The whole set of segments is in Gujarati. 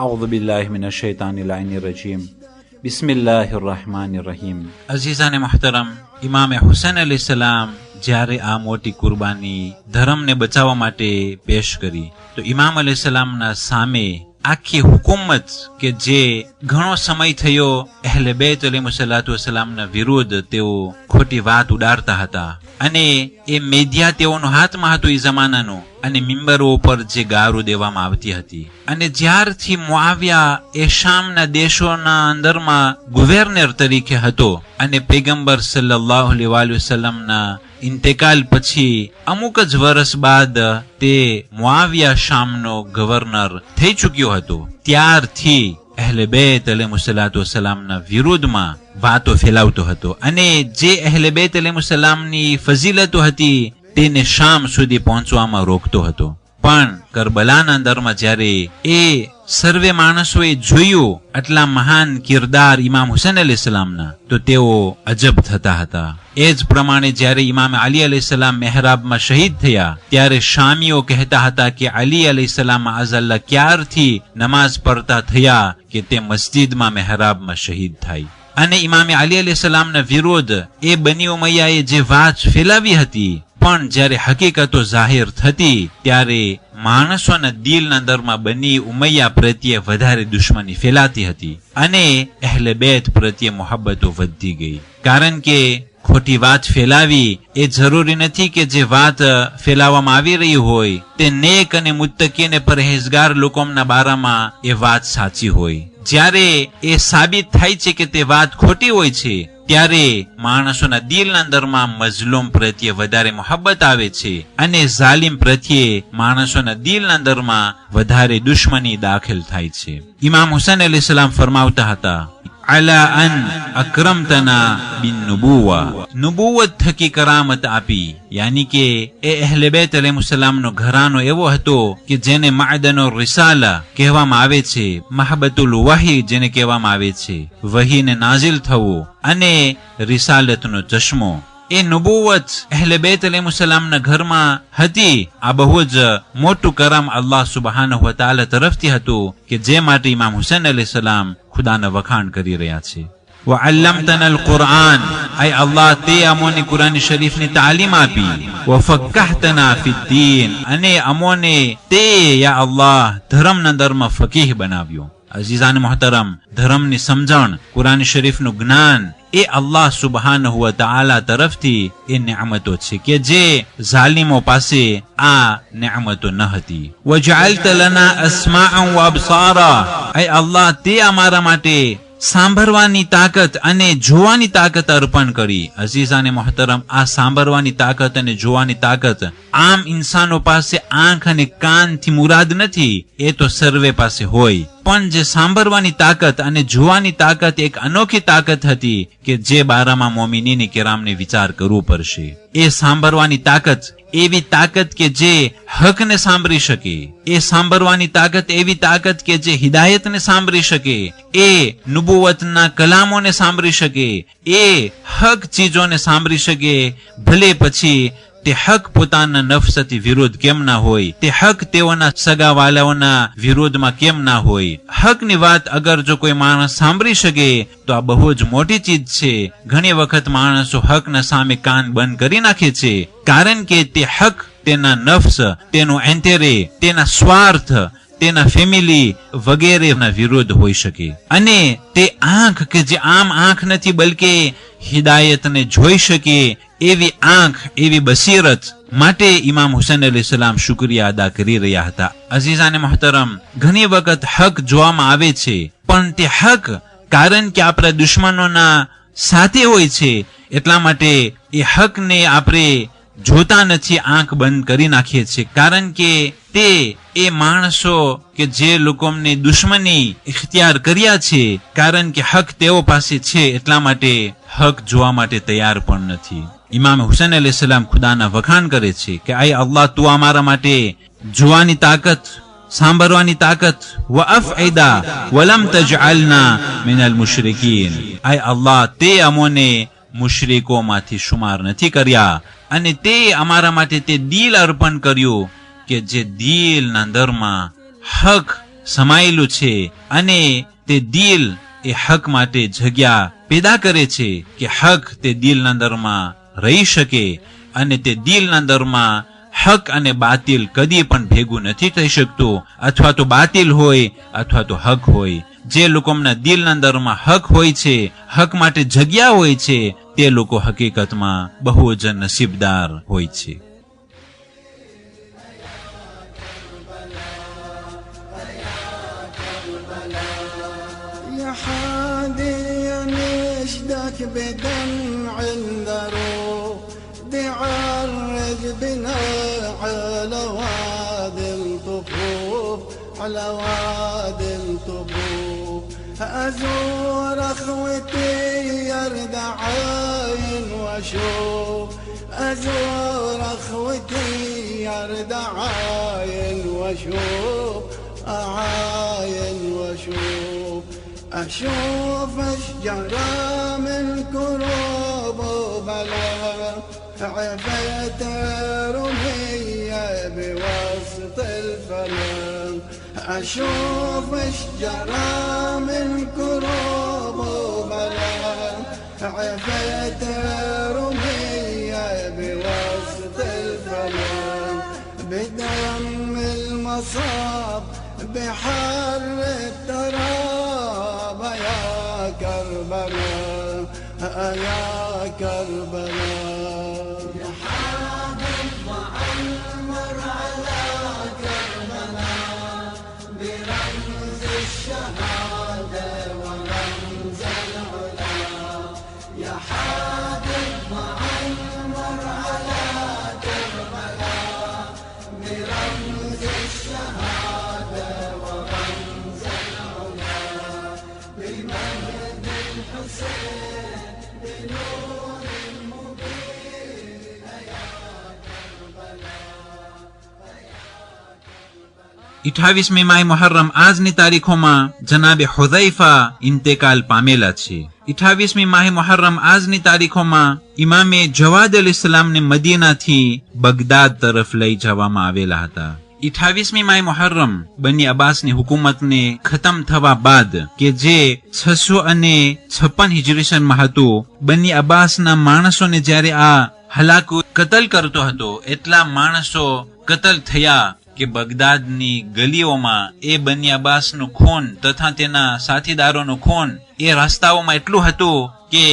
أعوذ بالله من الشيطان اللعين الرجيم بسم الله الرحمن الرحيم. અઝીઝાને મુહતરમ, ઇમામે હુસૈન અલૈહિ સલામ જ્યારે આ મોટી કુરબાની ધર્મને બચાવવા માટે પેશ કરી તો ઇમામ અલૈહિ સલામના સામે આખી હુકુમત કે જે ઘણો સમય થયો અહલે બેત અલૈહિસ્સલાતુ વસ્સલામના વિરુદ્ધ તેઓ ખોટી વાત ઉડાડતા હતા અને એ મેડિયા તેઓનો હાથમાં હતું એ જમાનાનો અને મિંબરો ઉપર જે ગારો દેવામાં આવતી હતી. અને જ્યારથી મુઆવિયા એ શામના દેશોના અંદરમાં ગુવર્નર તરીકે હતો અને પૈગંબર સલ્લલ્લાહુ અલૈહિ વસલ્લમના ઇન્તેકાલ પછી અમુક જ વર્ષ બાદ તે મુઆવિયા શામનો ગવર્નર થઈ ચૂક્યો હતો, ત્યારથી અહલે બેત અલૈહિસ્સલાતુ વસ્સલામના વિરુદ્ધમાં વાતો ફેલાવતો હતો અને જે અહલે બેત અલૈહિસ્સલામની ફઝીલતો હતી તેને શામ સુધી પહોંચવામાં રોકતો હતો. પણ કરબલાના અંદરમાં જ્યારે એ સર્વે માણસોએ જોયું આટલા મહાન કિરદાર ઇમામ હુસૈન અલૈહિસ્સલામના તો તેઓ અજબ થતા હતા. એ જ પ્રમાણે જ્યારે ઇમામ અલી અલૈહિસ્સલામ મહેરાબમાં શહીદ થયા ત્યારે શામીઓ કહેતા હતા કે અલી અલૈહિસ્સલામ આઝલ્લા ક્યારથી નમાઝ પઢતા થયા કે તે મસ્જિદમાં મહેરાબમાં શહીદ થાય. અને ઇમામ અલી અલૈહિસ્સલામના વિરુદ્ધ એ બની ઉમૈયાએ જે વાત ફેલાવી હતી પણ જ્યારે હકીકતો જાહેર થતી ત્યારે માણસોના દિલના અંદરમાં બની ઉમૈયા પ્રત્યે વધારે દુશ્મની ફેલાતી હતી અને અહલે બેત પ્રત્યે મોહબ્બતો વધતી ગઈ. કારણ કે ખોટી વાત ફેલાવી એ જરૂરી નથી કે જે વાત ફેલાવવામાં આવી રહી હોય તે નેક અને મુત્તકી અને પરહેઝગાર લોકોના બારામાં એ વાત સાચી હોય. જ્યારે એ સાબિત થાય છે કે તે વાત ખોટી હોય છે ત્યારે માણસોના દિલના અંદરમાં મઝલૂમ પ્રત્યે વધારે મોહબ્બત આવે છે અને ઝાલિમ પ્રત્યે માણસોના દિલના અંદરમાં વધારે દુશ્મની દાખલ થાય છે. ઇમામ હુસૈન અલૈહિ સલામ ફરમાવતા હતા, અલા અન અકરમતના બિન નુબુવા, નુબુવત થકી કરામત આપી. યાની કે એ અહલે બેત અલૈહિસ્સલામનો ઘરાનો એવો હતો કે જેને માદનો રિસાલા કહેવામાં આવે છે, મહબતુલ વહી જેને કહેવામાં આવે છે, વહીને નાઝિલ થવું અને રિસાલતનો ચશ્મો. એ નુબુવત અહલે બેત અલૈહિસ્સલામના ઘરમાં હતી. આ બહુ જ મોટું કરમ અલ્લાહ સુબહાનહુ વ તઆલા તરફથી હતું કે જે માટે ઇમામ હુસૈન અલૈહિ સલામ ખુદાના વખાણ કરી રહ્યા છે. وعلمتنا القرآن, ay Allah તે અમોને કુરાન શરીફની તાલીમ આપી. وفقهتنا في الدين, અને અમોને તે યા અલ્લાહ ધર્મના અંદરમાં ફકીહ બનાવ્યો. અઝીઝાન મુહતરમ, ધર્મની સમજણ, કુરાન શરીફનું જ્ઞાન એ અલ્લાહ સુબહાનહુ વ તઆલા તરફથી એ નિઅમતો છે કે જે ઝાલિમો પાસે આ નિઅમતો ન હતી. વજઅલત લના અસ્માઅન વ અબસારા, ay અલ્લાહ તે અમારા માટે સાંભળવાની તાકાત અને જોવાની તાકાત અર્પણ કરી. અઝીઝાને મુહતરમ, આ સાંભળવાની તાકાત અને જોવાની તાકાત આમ ઇન્સાનો પાસે આંખ અને કાનથી મુરાદ નથી, એ તો સર્વે પાસે હોય. પણ જે સાંભળવાની તાકાત અને જોવાની તાકાત એક અનોખી તાકાત હતી કે જે બારામાં મોમિનીને કિરામને વિચાર કરવું પડશે. એ સાંભળવાની તાકાત એવી તાકાત કે જે હકને સાંભળી શકે, એ સાંભળવાની તાકાત એવી તાકાત કે જે હિદાયતને સાંભળી શકે, એ નુબુવતના કલામોને સાંભળી શકે, એ હક ચીજોને સાંભળી શકે, ભલે પછી તે હક પોતાના નફસથી વિરોધ કેમ ના હોય, તે હક તેઓના સગાવાલાઓના વિરોધમાં કેમ ના હોય. હકની વાત અગર જો કોઈ માણસ સાંભળી શકે તો આ બહુ જ મોટી ચીજ છે. ઘણી વખત માણસો હકના સામે કાન બંધ કરી નાખે છે કારણ કે તે હક તેના નફસ, તેનું એન્ટેરે, તેના સ્વાર્થ, તેના ફેમિલી વગેરેના વિરોધ હોઈ શકે. અને તે આંખ કે જે આમ આંખ નથી બલકે હિદાયતને જોઈ શકે એવી આંખ, એવી બસીરત માટે ઇમામ હુસૈન અલૈહિ સલામ શુક્રિયા અદા કરી રહ્યા હતા. અઝીઝાને મુહતરમ, ઘણી વખત હક જોવામાં આવે છે પણ તે હક કારણ કે આપણા દુશ્મનોના સાથે હોય છે એટલા માટે એ હકને આપણે જોતા નથી, આંખ બંધ કરી નાખીએ છીએ, કારણ કે તે એ માણસો કે જે લોકોને દુશ્મની ઇખ્તિયાર કર્યા છે, કારણ કે હક તેઓ પાસે છે એટલા માટે હક જોવા માટે તૈયાર પણ નથી. ઇમામ હુસૈન અલૈહિસ્સલામ ખુદાના વખાણ કરે છે કે આય અલ્લાહ, તું અમારા માટે જોવાની તાકાત, સાંભળવાની તાકાત, વ અફઈદા વલમ તજઅલના મિનલ મુશરિકીન. આય અલ્લાહ, તે અમોને મુશરિકોમાંથી શુમાર નથી કર્યા, અને તે અમારા માટે તે દિલ અર્પણ કર્યું કે જે દિલના અંદરમાં હક સમાયેલું છે, અને તે દિલ એ હક માટે જગ્યા પેદા કરે છે કે હક તે દિલના અંદરમાં રહી શકે, અને તે દિલના અંદરમાં હક અને બાતિલ કદી પણ ભેગું નથી થઈ શકતું. અથવા તો બાતિલ હોય અથવા તો હક હોય. જે લોકોના દિલના અંદરમાં હક હોય છે, હક માટે જગ્યા હોય છે, તે લોકો હકીકતમાં બહુ જ નસીબદાર હોય છે. بدمع ذروب بعرج بنا على وادي الطفوف، على وادي الطفوف. أزور أخوتي يرد عين وأشوف، أزور أخوتي يرد عين وأشوف، أعاين وأشوف. أشوف أشجارا من كروب وبلا، عفيت رمية بوسط الفلا. أشوف أشجارا من كروب وبلا، عفيت رمية بوسط الفلا. بدم المصاب بحر التراب يا كربلاء، يا كربلاء. يا حامد معمر على كربلاء برمز الشهادة ورمز العلا. يا حامد معمر على كربلاء برمز الشهادة ورمز العلا. بمجد الحسين بنور المبين يا كربلاء. 28મી માહ મુહર્રમ આજની તારીખોમાં જનાબે હુઝૈફા ઇન્તેકાલ પામેલા છે. 28મી માહ મુહર્રમ આજની તારીખોમાં ઇમામે જવાદ અલૈહિસ્સલામને મદીનાથી બગદાદ તરફ લઈ જવામાં આવેલા હતા. 28મી માહ મુહર્રમ બની અબ્બાસની હુકુમતને ખતમ થવા બાદ કે જે 656 હિજરી સનમાં હતું, બની અબ્બાસના માણસોને જ્યારે આ હલાકુ કતલ કરતો હતો, એટલા માણસો કતલ થયા કે બગદાદની ગલીઓમાં એ બની અબ્બાસનું ખૂન તથા તેના સાથીદારોનું ખૂન એ રસ્તાઓમાં એટલું હતું કે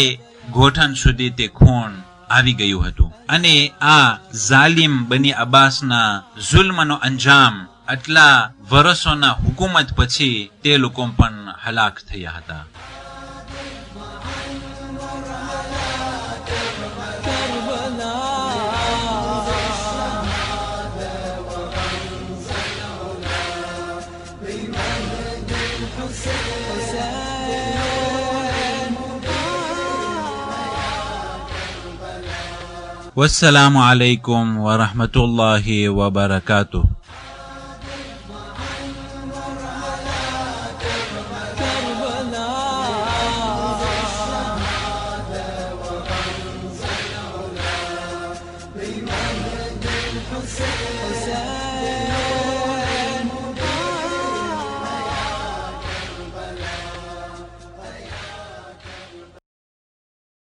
ગોઠણ સુધી તે ખૂન આવી ગયું હતું. અને આ ઝાલિમ બની અબ્બાસના જુલ્મનો અંજામ આટલા વર્ષોના હુકુમત પછી તે લોકો પણ હલાક થયા હતા. والسلام عليكم ورحمة الله وبركاته. بمجد الحسين